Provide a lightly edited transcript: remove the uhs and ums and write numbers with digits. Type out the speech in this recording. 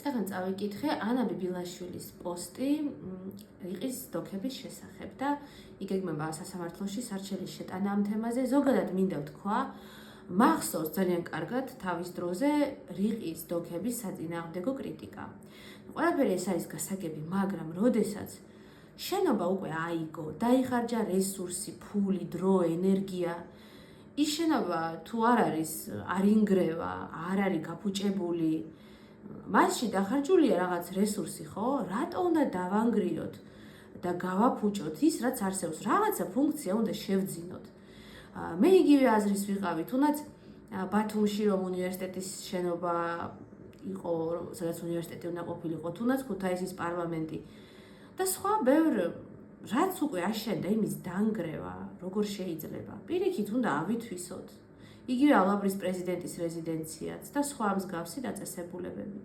Საგან წავიკითხე ანა ბიბილაშვილის პოსტი რიყის დოქების შესახებ და იგეგმება სასამართლოში სარჩელის შეტანა ამ თემაზე. ზოგადად მინდა ვთქვა, მახსოვს ძალიან კარგად თავის დროზე რიყის დოქების საწინააღმდეგო კრიტიკა. ყველაფერი ეს არის გასაგები, მაგრამ როდესაც შენობა უკვე აიგო, დაიხარჯა რესურსი, ფული, დრო, ენერგია, ის შენობა თუ არ არის, არ ინგრევა, არ არის გაფუჭებული, მასში დახარჯულია რაღაც რესურსი, ხო? რატო უნდა დავანგრიოთ და გავაფუჭოთ ის, რაც არსებობს? რაღაცა ფუნქცია უნდა შევძინოთ. მე იგივე აზრის ვიყავი, თუნდაც ბათუმში რომ უნივერსიტეტის შენობა იყო, სადაც უნივერსიტეტი უნდა ყოფილიყო, თუნდაც ქუთაისის პარლამენტი და სხვა ბევრ რაც უკვე აშენდა, იმის დანგრევა როგორ შეიძლება? პირიქით უნდა ავითვისოთ. იგივე ალაბრის პრეზიდენტის რეზიდენციაც და სხვა მსგავსი დაწესებულებები.